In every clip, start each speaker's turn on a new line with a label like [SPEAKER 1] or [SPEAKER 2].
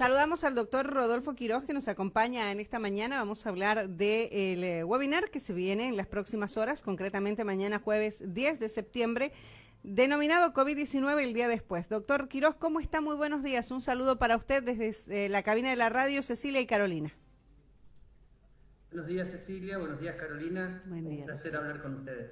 [SPEAKER 1] Saludamos al doctor Rodolfo Quiroz, que nos acompaña en esta mañana. Vamos a hablar del webinar que se viene en las próximas horas, concretamente mañana jueves 10 de septiembre, denominado COVID-19 el día después. Doctor Quiroz, ¿cómo está? Muy buenos días. Un saludo para usted desde la cabina de la radio, Cecilia y Carolina.
[SPEAKER 2] Buenos días, Cecilia. Buenos días, Carolina.
[SPEAKER 1] Buen día.
[SPEAKER 2] Un placer hablar con ustedes.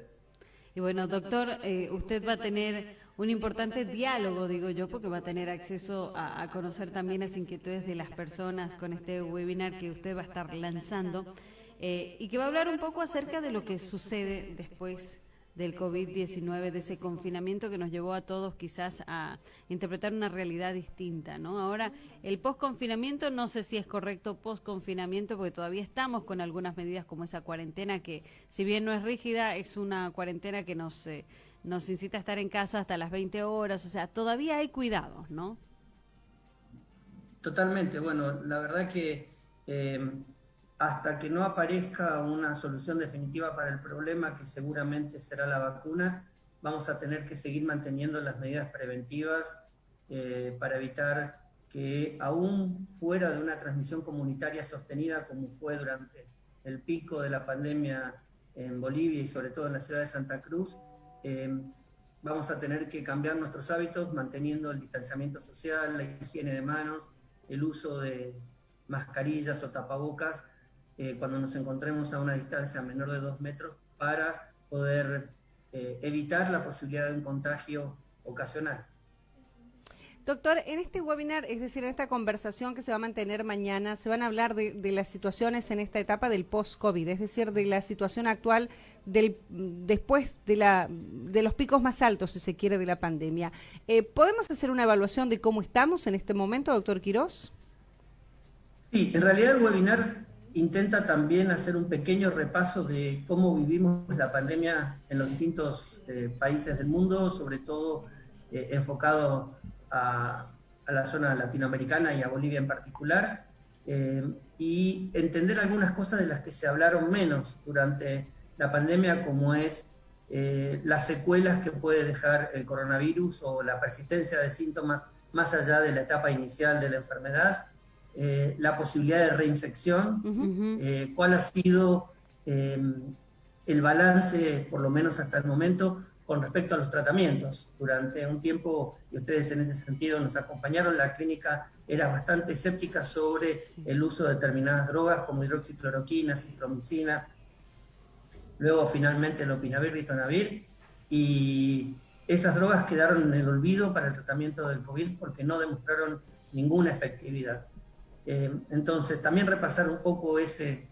[SPEAKER 1] Y bueno, doctor, usted va a tener un importante diálogo, digo yo, porque va a tener acceso a conocer también las inquietudes de las personas con este webinar que usted va a estar lanzando y que va a hablar un poco acerca de lo que sucede después del COVID-19, de ese confinamiento que nos llevó a todos quizás a interpretar una realidad distinta, ¿no? Ahora, el post-confinamiento, no sé si es correcto post-confinamiento, porque todavía estamos con algunas medidas como esa cuarentena que, si bien no es rígida, es una cuarentena que nos incita a estar en casa hasta las 20 horas, o sea, todavía hay cuidados, ¿no?
[SPEAKER 2] Totalmente. Bueno, la verdad que hasta que no aparezca una solución definitiva para el problema, que seguramente será la vacuna, vamos a tener que seguir manteniendo las medidas preventivas para evitar que, aún fuera de una transmisión comunitaria sostenida como fue durante el pico de la pandemia en Bolivia y sobre todo en la ciudad de Santa Cruz, vamos a tener que cambiar nuestros hábitos manteniendo el distanciamiento social, la higiene de manos, el uso de mascarillas o tapabocas cuando nos encontremos a una distancia menor de 2 metros para poder evitar la posibilidad de un contagio ocasional.
[SPEAKER 1] Doctor, en este webinar, es decir, en esta conversación que se va a mantener mañana, se van a hablar de las situaciones en esta etapa del post-COVID, es decir, de la situación actual después de los picos más altos, si se quiere, de la pandemia. ¿Podemos hacer una evaluación de cómo estamos en este momento, doctor Quiroz?
[SPEAKER 2] Sí, en realidad el webinar intenta también hacer un pequeño repaso de cómo vivimos la pandemia en los distintos países del mundo, sobre todo enfocado a la zona latinoamericana y a Bolivia en particular, y entender algunas cosas de las que se hablaron menos durante la pandemia, como es las secuelas que puede dejar el coronavirus o la persistencia de síntomas más allá de la etapa inicial de la enfermedad, la posibilidad de reinfección, cuál ha sido el balance, por lo menos hasta el momento, con respecto a los tratamientos. Durante un tiempo, y ustedes en ese sentido nos acompañaron, la clínica era bastante escéptica sobre el uso de determinadas drogas como hidroxicloroquina, citromicina, luego finalmente lopinavir, ritonavir, y esas drogas quedaron en el olvido para el tratamiento del COVID porque no demostraron ninguna efectividad. Entonces, también repasar un poco ese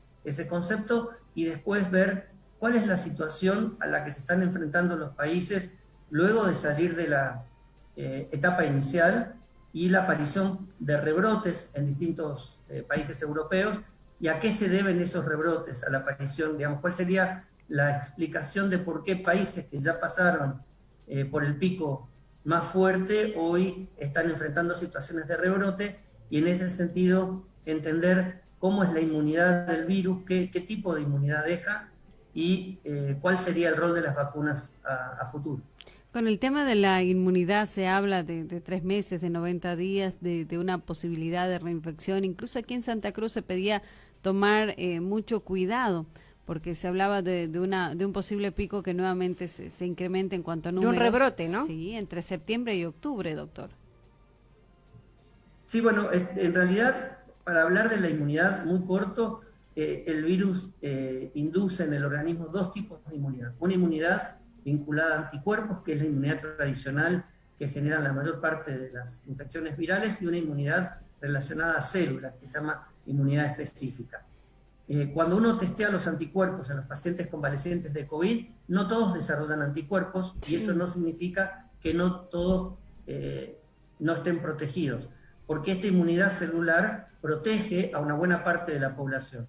[SPEAKER 2] concepto y después ver cuál es la situación a la que se están enfrentando los países luego de salir de la etapa inicial y la aparición de rebrotes en distintos países europeos, y a qué se deben esos rebrotes, a la aparición, digamos, cuál sería la explicación de por qué países que ya pasaron por el pico más fuerte hoy están enfrentando situaciones de rebrote, y en ese sentido entender cómo es la inmunidad del virus, qué tipo de inmunidad deja y cuál sería el rol de las vacunas a futuro.
[SPEAKER 1] Con el tema de la inmunidad se habla de 3 meses, de 90 días, de una posibilidad de reinfección. Incluso aquí en Santa Cruz se pedía tomar mucho cuidado, porque se hablaba de un posible pico que nuevamente se incremente en cuanto a números.
[SPEAKER 3] De un rebrote, ¿no?
[SPEAKER 1] Sí, entre septiembre y octubre, doctor.
[SPEAKER 2] Sí, bueno, en realidad, para hablar de la inmunidad muy corto, el virus induce en el organismo 2 tipos de inmunidad. Una inmunidad vinculada a anticuerpos, que es la inmunidad tradicional que generan la mayor parte de las infecciones virales, y una inmunidad relacionada a células, que se llama inmunidad específica. Cuando uno testea los anticuerpos en los pacientes convalecientes de COVID, no todos desarrollan anticuerpos, y eso no significa que no todos no estén protegidos, porque esta inmunidad celular protege a una buena parte de la población.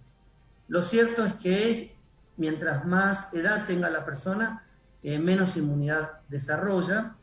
[SPEAKER 2] Lo cierto es que mientras más edad tenga la persona, menos inmunidad desarrolla,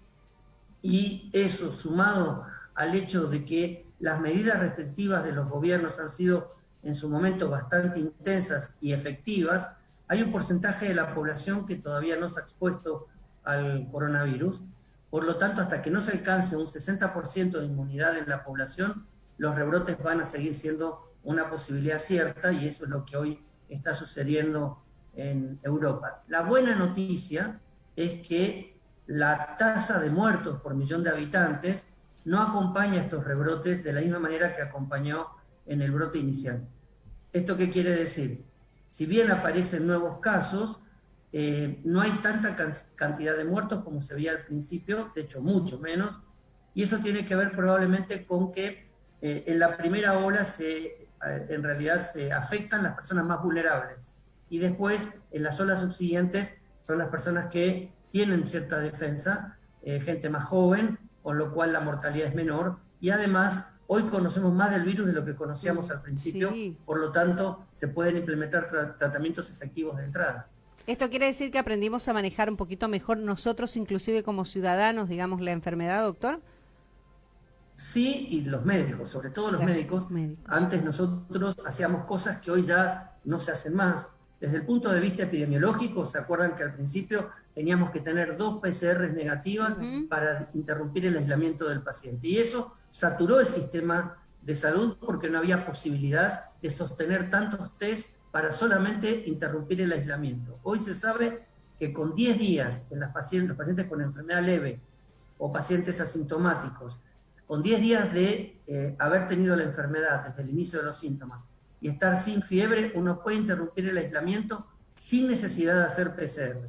[SPEAKER 2] y eso, sumado al hecho de que las medidas restrictivas de los gobiernos han sido en su momento bastante intensas y efectivas, hay un porcentaje de la población que todavía no se ha expuesto al coronavirus. Por lo tanto, hasta que no se alcance un 60% de inmunidad en la población, los rebrotes van a seguir siendo una posibilidad cierta y eso es lo que hoy está sucediendo en Europa. La buena noticia es que la tasa de muertos por millón de habitantes no acompaña estos rebrotes de la misma manera que acompañó en el brote inicial. ¿Esto qué quiere decir? Si bien aparecen nuevos casos, no hay tanta cantidad de muertos como se veía al principio, de hecho mucho menos, y eso tiene que ver probablemente con que en la primera ola en realidad se afectan las personas más vulnerables y después en las olas subsiguientes son las personas que tienen cierta defensa, gente más joven, con lo cual la mortalidad es menor y además hoy conocemos más del virus de lo que conocíamos al principio,
[SPEAKER 1] Sí.
[SPEAKER 2] por lo tanto se pueden implementar tratamientos efectivos de entrada.
[SPEAKER 3] Esto quiere decir que aprendimos a manejar un poquito mejor nosotros, inclusive como ciudadanos, digamos, la enfermedad, doctor.
[SPEAKER 2] Sí, y los médicos, sobre todo los médicos. Antes nosotros hacíamos cosas que hoy ya no se hacen más. Desde el punto de vista epidemiológico, ¿se acuerdan que al principio teníamos que tener 2 PCRs negativas para interrumpir el aislamiento del paciente? Y eso saturó el sistema de salud porque no había posibilidad de sostener tantos test para solamente interrumpir el aislamiento. Hoy se sabe que con 10 días en los pacientes con enfermedad leve o pacientes asintomáticos, con 10 días de haber tenido la enfermedad desde el inicio de los síntomas y estar sin fiebre, uno puede interrumpir el aislamiento sin necesidad de hacer PCR.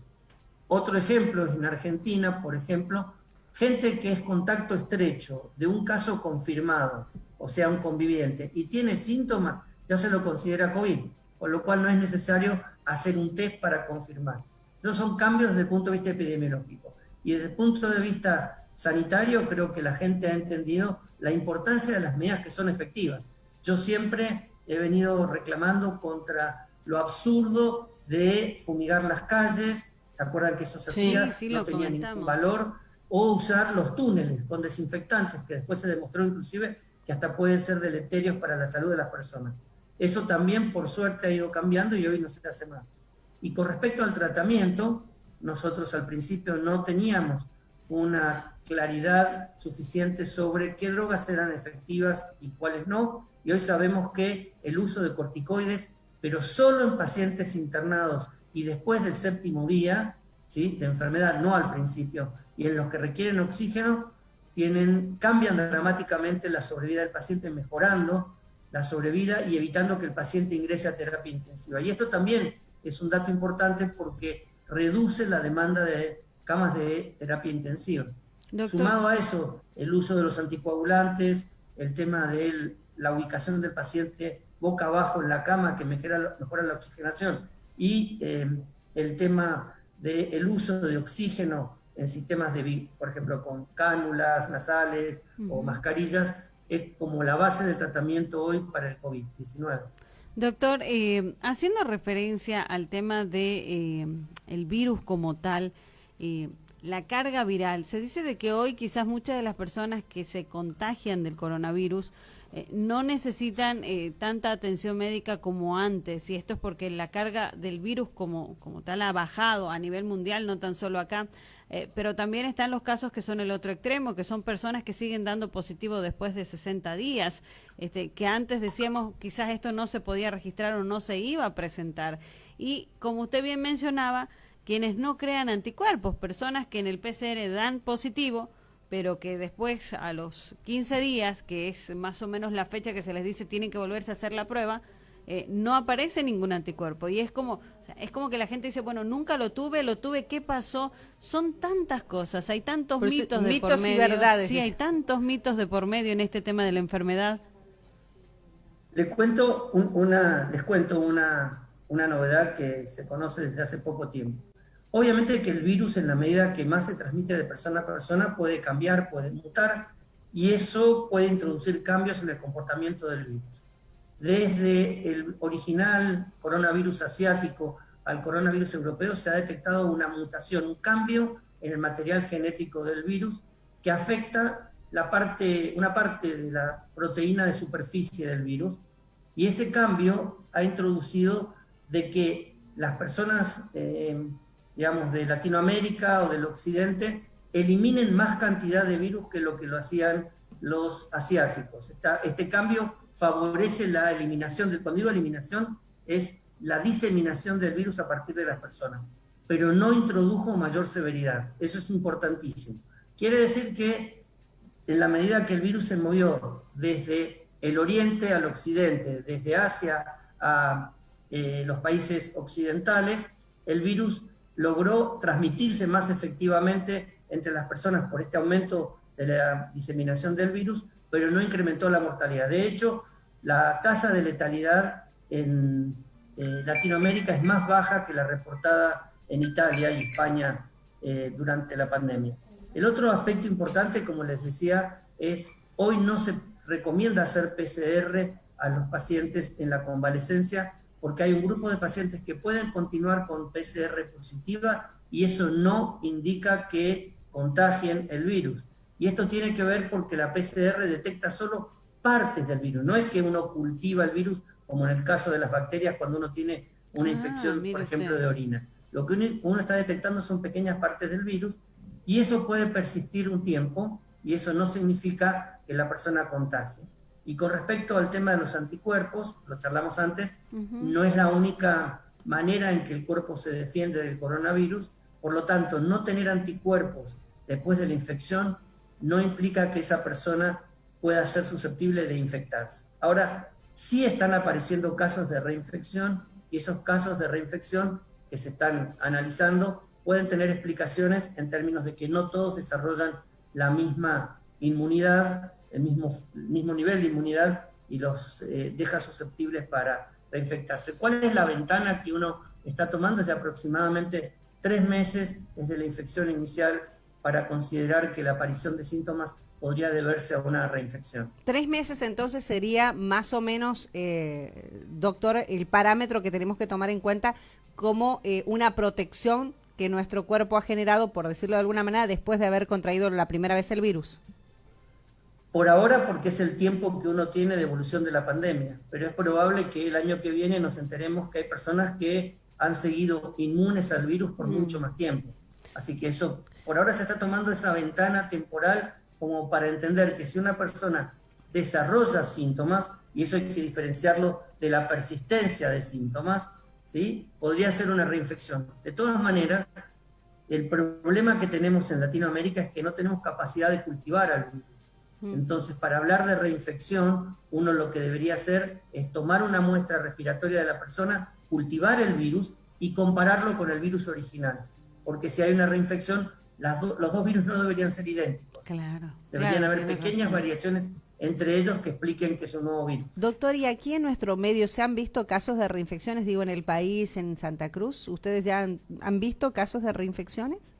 [SPEAKER 2] Otro ejemplo es en Argentina, por ejemplo, gente que es contacto estrecho de un caso confirmado, o sea, un conviviente, y tiene síntomas, ya se lo considera COVID, con lo cual no es necesario hacer un test para confirmar. Esos son cambios desde el punto de vista epidemiológico. Y desde el punto de vista sanitario, creo que la gente ha entendido la importancia de las medidas que son efectivas. Yo siempre he venido reclamando contra lo absurdo de fumigar las calles, ¿se acuerdan que eso se hacía?
[SPEAKER 1] Sí,
[SPEAKER 2] no tenía ningún valor, o usar los túneles con desinfectantes, que después se demostró inclusive que hasta pueden ser deleterios para la salud de las personas. Eso también, por suerte, ha ido cambiando y hoy no se hace más. Y con respecto al tratamiento, nosotros al principio no teníamos una claridad suficiente sobre qué drogas eran efectivas y cuáles no, y hoy sabemos que el uso de corticoides, pero solo en pacientes internados y después del 7º día, ¿sí?, de enfermedad, no al principio, y en los que requieren oxígeno, cambian dramáticamente la sobrevida del paciente, mejorando la sobrevida y evitando que el paciente ingrese a terapia intensiva. Y esto también es un dato importante porque reduce la demanda de camas de terapia intensiva. Doctor. Sumado a eso, el uso de los anticoagulantes, el tema de la ubicación del paciente boca abajo en la cama, que mejora la oxigenación, y el tema del uso de oxígeno en sistemas por ejemplo, con cánulas nasales o mascarillas, es como la base del tratamiento hoy para el COVID-19.
[SPEAKER 1] Doctor, haciendo referencia al tema de el virus como tal, la carga viral, se dice de que hoy quizás muchas de las personas que se contagian del coronavirus no necesitan tanta atención médica como antes, y esto es porque la carga del virus como tal ha bajado a nivel mundial, no tan solo acá, pero también están los casos que son el otro extremo, que son personas que siguen dando positivo después de 60 días, que antes decíamos quizás esto no se podía registrar o no se iba a presentar, y como usted bien mencionaba, quienes no crean anticuerpos, personas que en el PCR dan positivo, pero que después a los 15 días, que es más o menos la fecha que se les dice tienen que volverse a hacer la prueba, no aparece ningún anticuerpo. Y es como que la gente dice, bueno, nunca lo tuve, ¿qué pasó? Son tantas cosas, hay tantos mitos de por medio. Y verdades. Sí, hay tantos mitos de por medio en este tema de la enfermedad.
[SPEAKER 2] Les cuento una novedad que se conoce desde hace poco tiempo. Obviamente que el virus, en la medida que más se transmite de persona a persona, puede cambiar, puede mutar, y eso puede introducir cambios en el comportamiento del virus. Desde el original coronavirus asiático al coronavirus europeo se ha detectado una mutación, un cambio en el material genético del virus que afecta una parte de la proteína de superficie del virus, y ese cambio ha introducido de que las personas digamos, de Latinoamérica o del occidente, eliminen más cantidad de virus que lo hacían los asiáticos. Este cambio favorece la eliminación, cuando digo eliminación, es la diseminación del virus a partir de las personas, pero no introdujo mayor severidad. Eso es importantísimo. Quiere decir que en la medida que el virus se movió desde el oriente al occidente, desde Asia a los países occidentales, el virus logró transmitirse más efectivamente entre las personas por este aumento de la diseminación del virus, pero no incrementó la mortalidad. De hecho, la tasa de letalidad en Latinoamérica es más baja que la reportada en Italia y España durante la pandemia. El otro aspecto importante, como les decía, es hoy no se recomienda hacer PCR a los pacientes en la convalecencia porque hay un grupo de pacientes que pueden continuar con PCR positiva y eso no indica que contagien el virus. Y esto tiene que ver porque la PCR detecta solo partes del virus, no es que uno cultiva el virus como en el caso de las bacterias cuando uno tiene una infección, por ejemplo, de orina. Lo que uno está detectando son pequeñas partes del virus y eso puede persistir un tiempo y eso no significa que la persona contagie. Y con respecto al tema de los anticuerpos, lo charlamos antes, no es la única manera en que el cuerpo se defiende del coronavirus, por lo tanto, no tener anticuerpos después de la infección no implica que esa persona pueda ser susceptible de infectarse. Ahora, sí están apareciendo casos de reinfección y esos casos de reinfección que se están analizando pueden tener explicaciones en términos de que no todos desarrollan la misma inmunidad, el mismo nivel de inmunidad y los deja susceptibles para reinfectarse. ¿Cuál es la ventana que uno está tomando? Es de aproximadamente 3 meses desde la infección inicial para considerar que la aparición de síntomas podría deberse a una reinfección.
[SPEAKER 3] 3 meses entonces sería más o menos, doctor, el parámetro que tenemos que tomar en cuenta como una protección que nuestro cuerpo ha generado, por decirlo de alguna manera, después de haber contraído la primera vez el virus.
[SPEAKER 2] Por ahora, porque es el tiempo que uno tiene de evolución de la pandemia, pero es probable que el año que viene nos enteremos que hay personas que han seguido inmunes al virus por mucho más tiempo. Así que eso, por ahora se está tomando esa ventana temporal como para entender que si una persona desarrolla síntomas, y eso hay que diferenciarlo de la persistencia de síntomas, ¿sí? Podría ser una reinfección. De todas maneras, el problema que tenemos en Latinoamérica es que no tenemos capacidad de cultivar al virus. Entonces, para hablar de reinfección, uno lo que debería hacer es tomar una muestra respiratoria de la persona, cultivar el virus y compararlo con el virus original. Porque si hay una reinfección, los dos virus no deberían ser idénticos.
[SPEAKER 1] Claro.
[SPEAKER 2] Deberían haber pequeñas variaciones entre ellos que expliquen que es un nuevo virus.
[SPEAKER 3] Doctor, ¿y aquí en nuestro medio se han visto casos de reinfecciones, digo, en el país, en Santa Cruz? ¿Ustedes ya han visto casos de reinfecciones?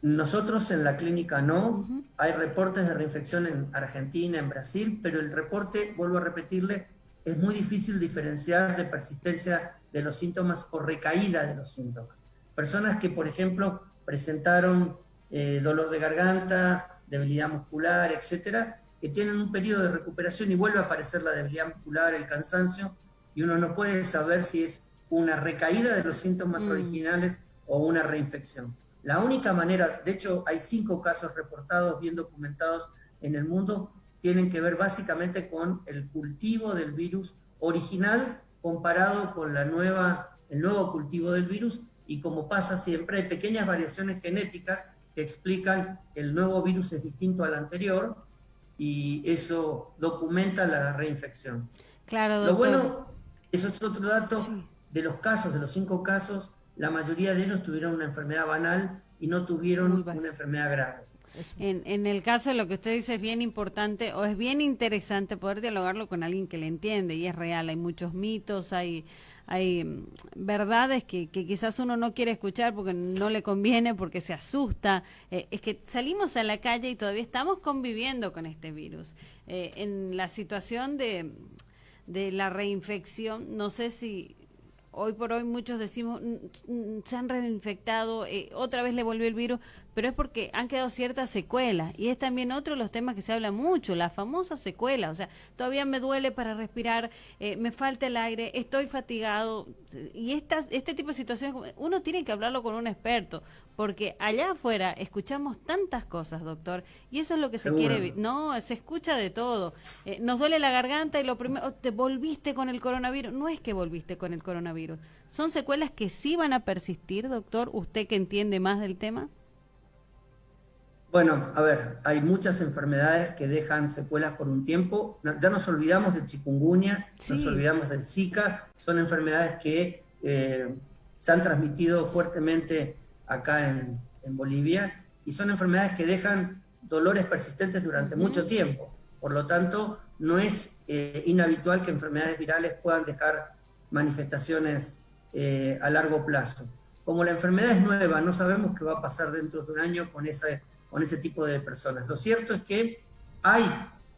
[SPEAKER 2] Nosotros en la clínica no, hay reportes de reinfección en Argentina, en Brasil, pero el reporte, vuelvo a repetirle, es muy difícil diferenciar de persistencia de los síntomas o recaída de los síntomas. Personas que, por ejemplo, presentaron dolor de garganta, debilidad muscular, etcétera, que tienen un periodo de recuperación y vuelve a aparecer la debilidad muscular, el cansancio, y uno no puede saber si es una recaída de los síntomas originales o una reinfección. La única manera, de hecho hay 5 casos reportados, bien documentados en el mundo, tienen que ver básicamente con el cultivo del virus original comparado con el nuevo cultivo del virus, y como pasa siempre, hay pequeñas variaciones genéticas que explican que el nuevo virus es distinto al anterior y eso documenta la reinfección.
[SPEAKER 1] Claro, doctor.
[SPEAKER 2] Lo bueno, eso es otro dato, de los casos, de los 5 casos, la mayoría de ellos tuvieron una enfermedad banal y no tuvieron una enfermedad grave.
[SPEAKER 1] En el caso de lo que usted dice es bien importante o es bien interesante poder dialogarlo con alguien que le entiende y es real. Hay muchos mitos, hay verdades que quizás uno no quiere escuchar porque no le conviene, porque se asusta. Es que salimos a la calle y todavía estamos conviviendo con este virus. En la situación de la reinfección, no sé si hoy por hoy muchos decimos se han reinfectado, otra vez le volvió el virus, pero es porque han quedado ciertas secuelas, y es también otro de los temas que se habla mucho, la famosa secuela, o sea, todavía me duele para respirar, me falta el aire, estoy fatigado, y este tipo de situaciones, uno tiene que hablarlo con un experto, porque allá afuera escuchamos tantas cosas, doctor, y eso es lo que se
[SPEAKER 2] Seguro.
[SPEAKER 1] quiere, no, se escucha de todo, nos duele la garganta y lo primero, te volviste con el coronavirus, no es que volviste con el coronavirus, son secuelas que sí van a persistir, doctor, usted que entiende más del tema.
[SPEAKER 2] Bueno, a ver, hay muchas enfermedades que dejan secuelas por un tiempo. Ya nos olvidamos del chikungunya, nos
[SPEAKER 1] Sí,
[SPEAKER 2] olvidamos del Zika. Son enfermedades que se han transmitido fuertemente acá en Bolivia y son enfermedades que dejan dolores persistentes durante mucho tiempo. Por lo tanto, no es inhabitual que enfermedades virales puedan dejar manifestaciones a largo plazo. Como la enfermedad es nueva, no sabemos qué va a pasar dentro de un año con ese tipo de personas. Lo cierto es que hay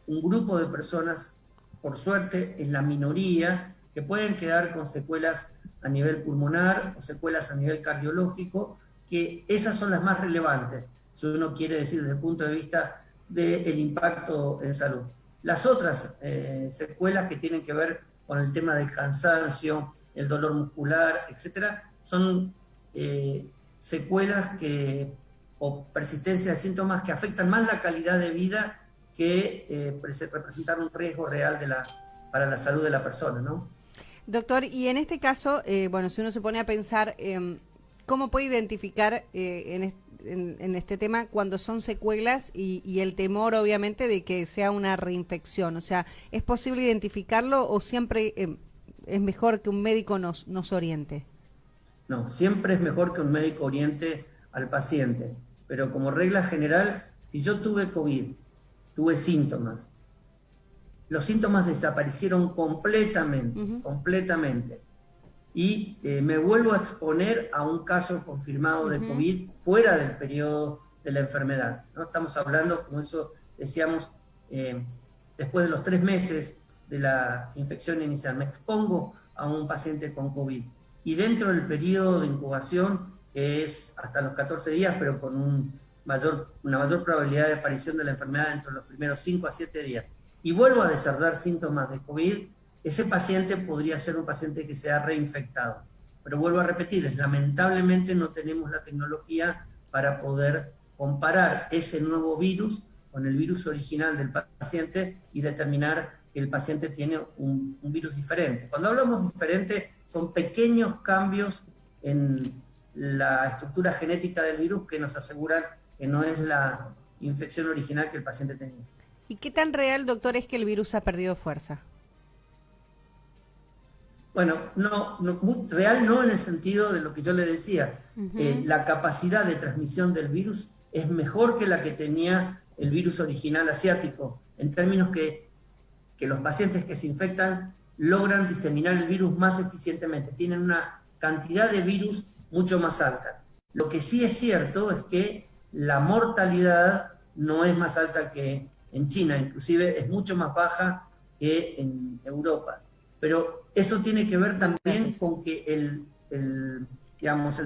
[SPEAKER 2] un grupo de personas, por suerte, en la minoría, que pueden quedar con secuelas a nivel pulmonar o secuelas a nivel cardiológico, que esas son las más relevantes, si uno quiere decir desde el punto de vista del impacto en salud. Las otras secuelas que tienen que ver con el tema del cansancio, el dolor muscular, etcétera, son secuelas o persistencia de síntomas que afectan más la calidad de vida que representar un riesgo real para la salud de la persona, ¿no?
[SPEAKER 3] Doctor, y en este caso, bueno, si uno se pone a pensar, ¿cómo puede identificar en este tema cuando son secuelas y el temor, obviamente, de que sea una reinfección? O sea, ¿es posible identificarlo o siempre es mejor que un médico nos oriente?
[SPEAKER 2] No, siempre es mejor que un médico oriente al paciente, pero como regla general, si yo tuve COVID, tuve síntomas, los síntomas desaparecieron completamente, completamente, y me vuelvo a exponer a un caso confirmado de COVID fuera del periodo de la enfermedad, ¿no? Estamos hablando, como eso decíamos, después de los 3 meses de la infección inicial, me expongo a un paciente con COVID. Y dentro del periodo de incubación, que es hasta los 14 días, pero con una mayor probabilidad de aparición de la enfermedad dentro de los primeros 5 a 7 días, y vuelvo a desarrollar síntomas de COVID, ese paciente podría ser un paciente que se ha reinfectado. Pero vuelvo a repetir, lamentablemente no tenemos la tecnología para poder comparar ese nuevo virus con el virus original del paciente y determinar que el paciente tiene un virus diferente. Cuando hablamos diferente, son pequeños cambios en la estructura genética del virus que nos aseguran que no es la infección original que el paciente tenía.
[SPEAKER 3] ¿Y qué tan real, doctor, es que el virus ha perdido fuerza?
[SPEAKER 2] Bueno, real no en el sentido de lo que yo le decía. La capacidad de transmisión del virus es mejor que la que tenía el virus original asiático, en términos que los pacientes que se infectan logran diseminar el virus más eficientemente, tienen una cantidad de virus mucho más alta. Lo que sí es cierto es que la mortalidad no es más alta que en China, inclusive es mucho más baja que en Europa. Pero eso tiene que ver también con que el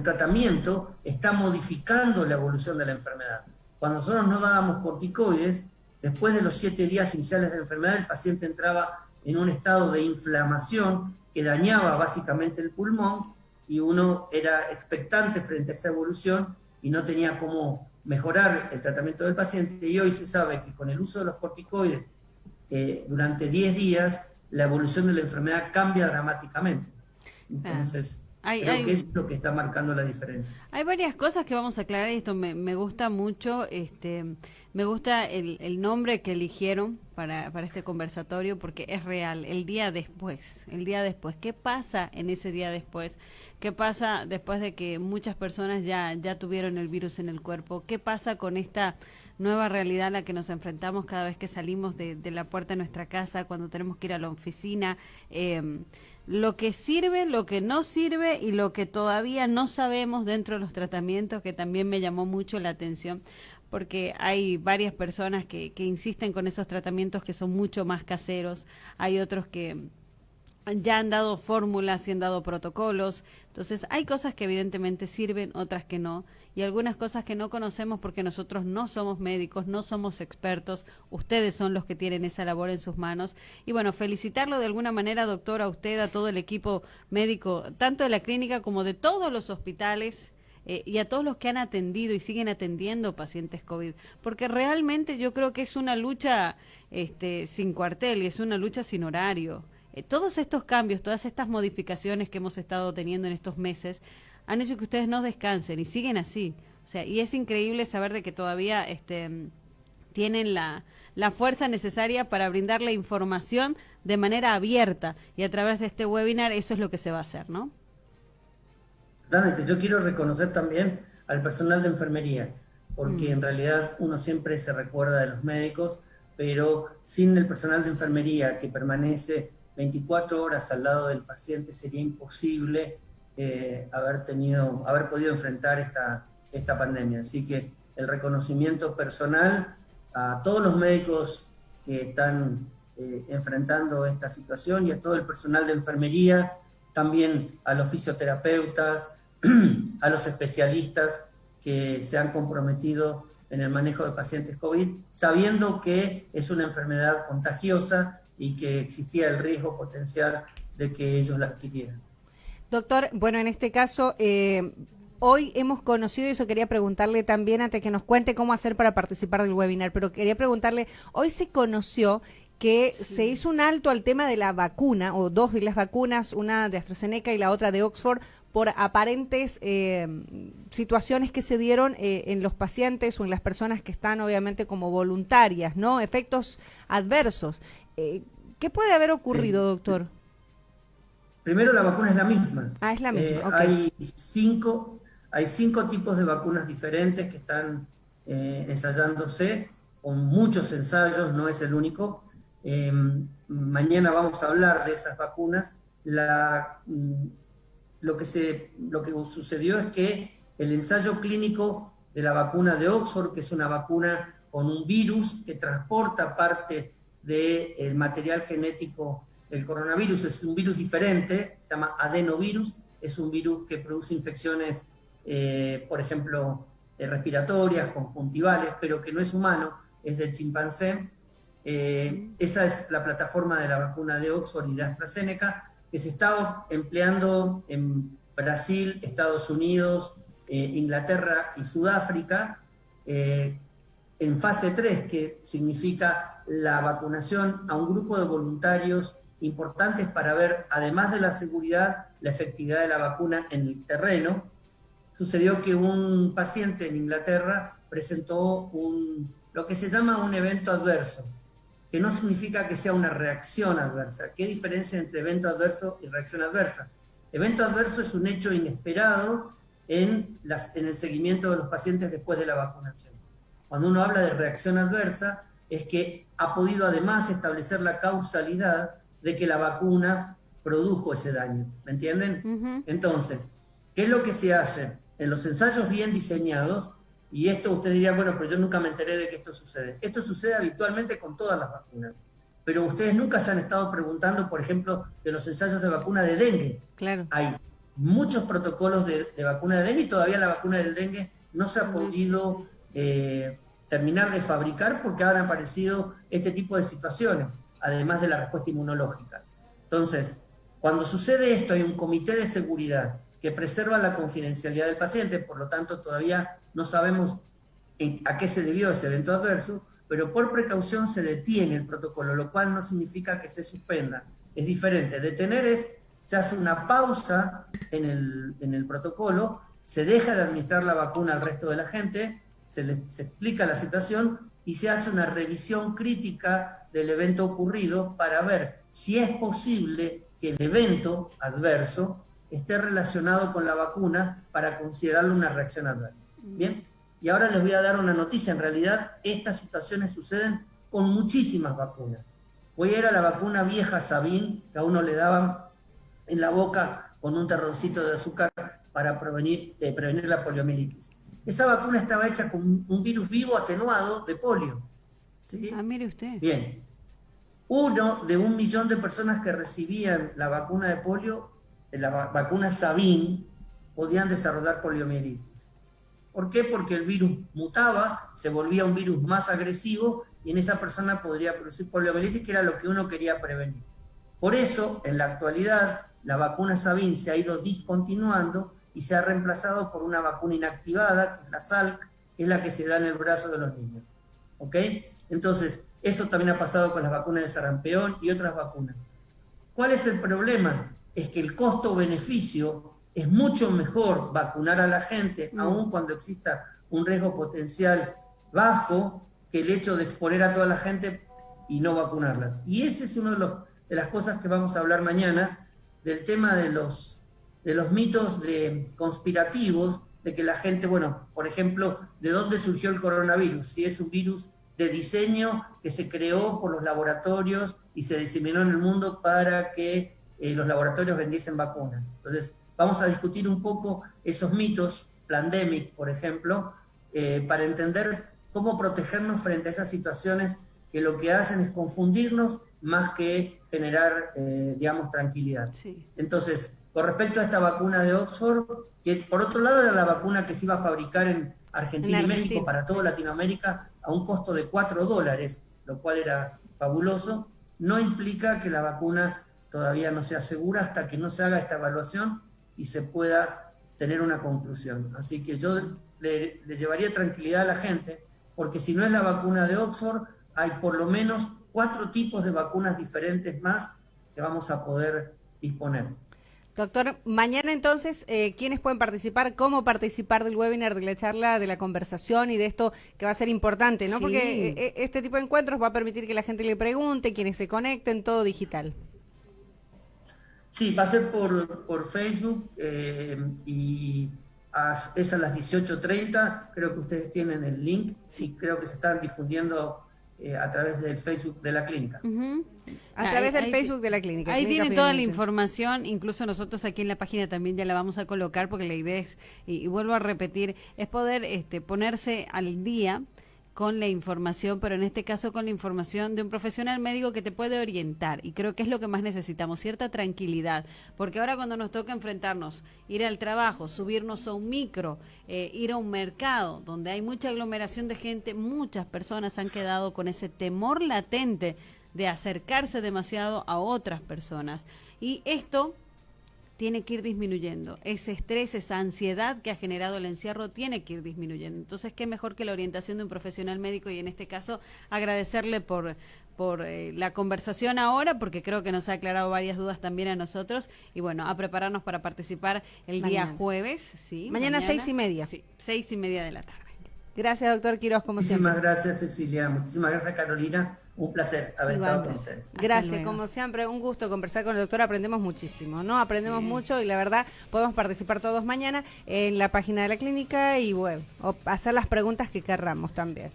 [SPEAKER 2] tratamiento está modificando la evolución de la enfermedad. Cuando nosotros no dábamos corticoides, después de los 7 días iniciales de la enfermedad, el paciente entraba en un estado de inflamación que dañaba básicamente el pulmón y uno era expectante frente a esa evolución y no tenía cómo mejorar el tratamiento del paciente. Y hoy se sabe que con el uso de los corticoides durante 10 días la evolución de la enfermedad cambia dramáticamente. Entonces, creo que es lo que está marcando la diferencia.
[SPEAKER 1] Hay varias cosas que vamos a aclarar y esto me gusta mucho, me gusta el nombre que eligieron para este conversatorio porque es real, el día después, ¿qué pasa en ese día después? ¿Qué pasa después de que muchas personas ya tuvieron el virus en el cuerpo? ¿Qué pasa con esta nueva realidad a la que nos enfrentamos cada vez que salimos de la puerta de nuestra casa, cuando tenemos que ir a la oficina? Lo que sirve, lo que no sirve y lo que todavía no sabemos dentro de los tratamientos, que también me llamó mucho la atención, porque hay varias personas que insisten con esos tratamientos que son mucho más caseros, hay otros que ya han dado fórmulas y han dado protocolos. Entonces hay cosas que evidentemente sirven, otras que no, y algunas cosas que no conocemos porque nosotros no somos médicos, no somos expertos, ustedes son los que tienen esa labor en sus manos. Y bueno, felicitarlo de alguna manera, doctor, a usted, a todo el equipo médico, tanto de la clínica como de todos los hospitales, y a todos los que han atendido y siguen atendiendo pacientes COVID, porque realmente yo creo que es una lucha sin cuartel y es una lucha sin horario. Todos estos cambios, todas estas modificaciones que hemos estado teniendo en estos meses han hecho que ustedes no descansen y siguen así. O sea, y es increíble saber de que todavía tienen la fuerza necesaria para brindar la información de manera abierta, y a través de este webinar eso es lo que se va a hacer, ¿no?
[SPEAKER 2] Totalmente. Yo quiero reconocer también al personal de enfermería, porque en realidad uno siempre se recuerda de los médicos, pero sin el personal de enfermería que permanece 24 horas al lado del paciente sería imposible haber podido enfrentar esta pandemia. Así que el reconocimiento personal a todos los médicos que están enfrentando esta situación, y a todo el personal de enfermería, también a los fisioterapeutas, a los especialistas que se han comprometido en el manejo de pacientes COVID, sabiendo que es una enfermedad contagiosa y que existía el riesgo potencial de que ellos la adquirieran.
[SPEAKER 3] Doctor, bueno, en este caso, hoy hemos conocido, y eso quería preguntarle también antes que nos cuente cómo hacer para participar del webinar, pero quería preguntarle, hoy se conoció que se hizo un alto al tema de la vacuna, o dos de las vacunas, una de AstraZeneca y la otra de Oxford, por aparentes situaciones que se dieron en los pacientes o en las personas que están obviamente como voluntarias, ¿no? Efectos adversos. ¿Qué puede haber ocurrido, doctor?
[SPEAKER 2] Primero, la vacuna es la misma.
[SPEAKER 3] Ah, es la misma, okay.
[SPEAKER 2] Hay cinco tipos de vacunas diferentes que están ensayándose, con muchos ensayos, no es el único. Mañana vamos a hablar de esas vacunas. Lo que sucedió es que el ensayo clínico de la vacuna de Oxford, que es una vacuna con un virus que transporta parte del material genético del coronavirus, es un virus diferente, se llama adenovirus, es un virus que produce infecciones, por ejemplo, respiratorias, conjuntivales, pero que no es humano, es del chimpancé. Esa es la plataforma de la vacuna de Oxford y de AstraZeneca, que se está empleando en Brasil, Estados Unidos, Inglaterra y Sudáfrica, en fase 3, que significa la vacunación a un grupo de voluntarios importantes para ver, además de la seguridad, la efectividad de la vacuna en el terreno. Sucedió que un paciente en Inglaterra presentó lo que se llama un evento adverso, que no significa que sea una reacción adversa. ¿Qué diferencia entre evento adverso y reacción adversa? Evento adverso es un hecho inesperado en el seguimiento de los pacientes después de la vacunación. Cuando uno habla de reacción adversa, es que ha podido además establecer la causalidad de que la vacuna produjo ese daño. ¿Me entienden? Uh-huh. Entonces, ¿qué es lo que se hace? En los ensayos bien diseñados, y esto usted diría, bueno, pero yo nunca me enteré de que esto sucede. Esto sucede habitualmente con todas las vacunas. Pero ustedes nunca se han estado preguntando, por ejemplo, de los ensayos de vacuna de dengue.
[SPEAKER 3] Claro.
[SPEAKER 2] Hay muchos protocolos de vacuna de dengue, y todavía la vacuna del dengue no se ha podido terminar de fabricar porque han aparecido este tipo de situaciones, además de la respuesta inmunológica. Entonces, cuando sucede esto, hay un comité de seguridad que preserva la confidencialidad del paciente, por lo tanto todavía no sabemos a qué se debió ese evento adverso, pero por precaución se detiene el protocolo, lo cual no significa que se suspenda. Es diferente. Detener se hace una pausa en el protocolo, se deja de administrar la vacuna al resto de la gente, se explica la situación y se hace una revisión crítica del evento ocurrido para ver si es posible que el evento adverso esté relacionado con la vacuna para considerarlo una reacción adversa. ¿Bien? Y ahora les voy a dar una noticia. En realidad, estas situaciones suceden con muchísimas vacunas. Voy a ir a la vacuna vieja Sabin, que a uno le daban en la boca con un terroncito de azúcar para prevenir la poliomielitis. Esa vacuna estaba hecha con un virus vivo atenuado de polio. ¿Sí?
[SPEAKER 1] Ah, mire usted.
[SPEAKER 2] Bien. 1 de 1 millón de personas que recibían la vacuna de polio, la vacuna Sabin, podían desarrollar poliomielitis. ¿Por qué? Porque el virus mutaba, se volvía un virus más agresivo y en esa persona podría producir poliomielitis, que era lo que uno quería prevenir. Por eso, en la actualidad, la vacuna Sabin se ha ido discontinuando y se ha reemplazado por una vacuna inactivada, que es la Salk, que es la que se da en el brazo de los niños. ¿Ok? Entonces, eso también ha pasado con las vacunas de sarampión y otras vacunas. ¿Cuál es el problema? Es que el costo-beneficio es mucho mejor vacunar a la gente, aun cuando exista un riesgo potencial bajo, que el hecho de exponer a toda la gente y no vacunarlas. Y ese es uno de las cosas que vamos a hablar mañana, del tema de los mitos conspirativos, de que la gente, bueno, por ejemplo, ¿de dónde surgió el coronavirus? Si es un virus de diseño que se creó por los laboratorios y se diseminó en el mundo para que los laboratorios vendiesen vacunas. Entonces, vamos a discutir un poco esos mitos, Plandemic, por ejemplo, para entender cómo protegernos frente a esas situaciones que lo que hacen es confundirnos más que generar, digamos, tranquilidad.
[SPEAKER 1] Sí.
[SPEAKER 2] Entonces, con respecto a esta vacuna de Oxford, que por otro lado era la vacuna que se iba a fabricar en Argentina y México para toda Latinoamérica a un costo de $4, lo cual era fabuloso, no implica que la vacuna todavía no sea segura hasta que no se haga esta evaluación y se pueda tener una conclusión. Así que yo le llevaría tranquilidad a la gente, porque si no es la vacuna de Oxford, hay por lo menos 4 tipos de vacunas diferentes más que vamos a poder disponer.
[SPEAKER 3] Doctor, mañana entonces, ¿quiénes pueden participar? ¿Cómo participar del webinar, de la charla, de la conversación y de esto que va a ser importante, ¿no?
[SPEAKER 1] Sí.
[SPEAKER 3] Porque este tipo de encuentros va a permitir que la gente le pregunte, quienes se conecten, todo digital.
[SPEAKER 2] Sí, va a ser por Facebook y es a las 18:30. Creo que ustedes tienen el link. Sí, creo que se están difundiendo a través del Facebook de la clínica.
[SPEAKER 3] A través del Facebook de la clínica.
[SPEAKER 1] Ahí
[SPEAKER 3] Clínica
[SPEAKER 1] tienen toda la
[SPEAKER 3] Pioneers.
[SPEAKER 1] información, incluso nosotros aquí en la página también ya la vamos a colocar, porque la idea es, y vuelvo a repetir, es poder ponerse al día con la información, pero en este caso con la información de un profesional médico que te puede orientar, y creo que es lo que más necesitamos, cierta tranquilidad, porque ahora cuando nos toca enfrentarnos, ir al trabajo, subirnos a un micro, ir a un mercado donde hay mucha aglomeración de gente, muchas personas han quedado con ese temor latente de acercarse demasiado a otras personas, y esto tiene que ir disminuyendo. Ese estrés, esa ansiedad que ha generado el encierro tiene que ir disminuyendo. Entonces, qué mejor que la orientación de un profesional médico, y en este caso agradecerle por la conversación ahora, porque creo que nos ha aclarado varias dudas también a nosotros, y bueno, a prepararnos para participar el día jueves. Sí,
[SPEAKER 3] mañana 6:30.
[SPEAKER 1] Sí, 6:30 de la tarde.
[SPEAKER 3] Gracias, doctor Quiroz, como siempre.
[SPEAKER 2] Muchísimas gracias, Cecilia. Muchísimas gracias, Carolina. Un placer haber estado con ustedes.
[SPEAKER 3] Gracias, como siempre, un gusto conversar con el doctor, aprendemos muchísimo, ¿no? Aprendemos mucho y la verdad podemos participar todos mañana en la página de la clínica y bueno, hacer las preguntas que querramos también.